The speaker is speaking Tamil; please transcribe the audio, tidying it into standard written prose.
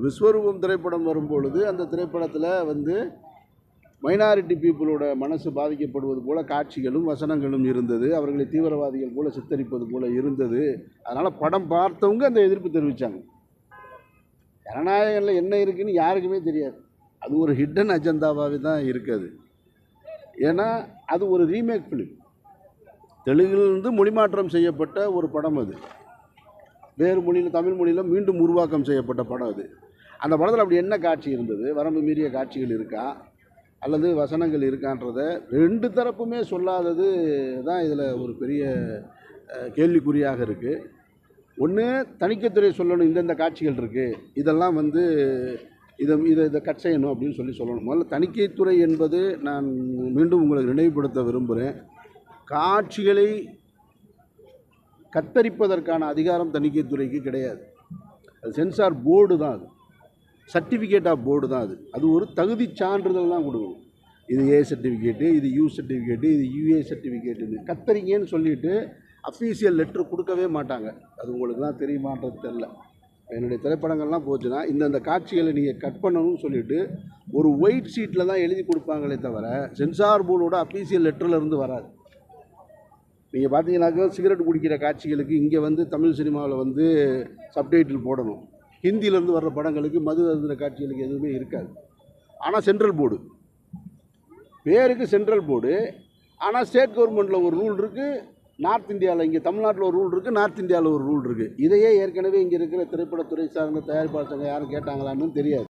விஸ்வரூபம் திரைப்படம் வரும்பொழுது அந்த திரைப்படத்தில் வந்து மைனாரிட்டி பீப்புளோட மனசு பாதிக்கப்படுவது போல காட்சிகளும் வசனங்களும் இருந்தது. அவர்களை தீவிரவாதிகள் போல சித்தரிப்பது போல இருந்தது. அதனால் படம் பார்த்தவங்க அந்த எதிர்ப்பு தெரிவித்தாங்க. ஜனநாயகத்தில் என்ன இருக்குன்னு யாருக்குமே தெரியாது. அது ஒரு ஹிடன் அஜெண்டாவாகவே தான் இருக்குது. ஏன்னா அது ஒரு ரீமேக் ஃபிலிம். தெலுங்கிலிருந்து மொழிமாற்றம் செய்யப்பட்ட ஒரு படம். அது வேறு மொழியில், தமிழ் மொழியில் மீண்டும் உருவாக்கம் செய்யப்பட்ட படம். அது அந்த படத்தில் அப்படி என்ன காட்சி இருந்தது? வரம்பு மீறிய காட்சிகள் இருக்கா அல்லது வசனங்கள் இருக்கான்றத ரெண்டு தரப்புமே சொல்லாதது தான் இதில் ஒரு பெரிய கேள்விக்குறியாக இருக்குது. ஒன்று, தணிக்கைத்துறை சொல்லணும் இந்தந்த காட்சிகள் இருக்குது, இதெல்லாம் வந்து இதை கட் செய்யணும் அப்படின்னு சொல்லணும். முதல்ல தணிக்கைத்துறை என்பது, நான் மீண்டும் உங்களுக்கு நினைவுபடுத்த விரும்புகிறேன், காட்சிகளை கத்தரிப்பதற்கான அதிகாரம் தணிக்கைத்துறைக்கு கிடையாது. அது சென்சார் போர்டு தான். அது சர்டிஃபிகேட் ஆஃப் போர்டு தான். அது ஒரு தகுதி சான்றிதழ் தான் கொடுக்கணும். இது ஏ சர்டிஃபிகேட்டு, இது யூ சர்டிஃபிகேட்டு, இது யூஏ சர்டிஃபிகேட்டுன்னு கத்தரிங்கன்னு சொல்லிவிட்டு அஃபீஷியல் லெட்ரு கொடுக்கவே மாட்டாங்க. அது உங்களுக்கு தான் தெரியுமான்றது தெரில. என்னுடைய திரைப்படங்கள்லாம் போச்சுன்னா இந்தந்த காட்சிகளை நீங்கள் கட் பண்ணணும்னு சொல்லிவிட்டு ஒரு ஒயிட் ஷீட்டில் தான் எழுதி கொடுப்பாங்களே தவிர சென்சார் போர்டோட அஃபீஷியல் லெட்டர்லேருந்து வராது. நீங்கள் பார்த்தீங்கன்னாக்கா சிகரெட் குடிக்கிற காட்சிகளுக்கு இங்கே வந்து தமிழ் சினிமாவில் வந்து சப்டைட்டில் போடணும். ஹிந்தியிலேருந்து வர்ற படங்களுக்கு மது அருந்துகிற காட்சிகளுக்கு எதுவுமே இருக்காது. ஆனால் சென்ட்ரல் போர்டு, பேருக்கு சென்ட்ரல் போர்டு, ஆனால் ஸ்டேட் கவர்மெண்ட்டில் ஒரு ரூல் இருக்குது, நார்த் இந்தியாவில், இங்கே தமிழ்நாட்டில் ஒரு ரூல் இருக்குது, நார்த் இந்தியாவில் ஒரு ரூல் இருக்குது. இதையே ஏற்கனவே இங்கே இருக்கிற திரைப்படத்துறை சார்ந்த தயாரிப்பாளர் சங்கம் யாரும் கேட்டாங்களான்னு தெரியாது.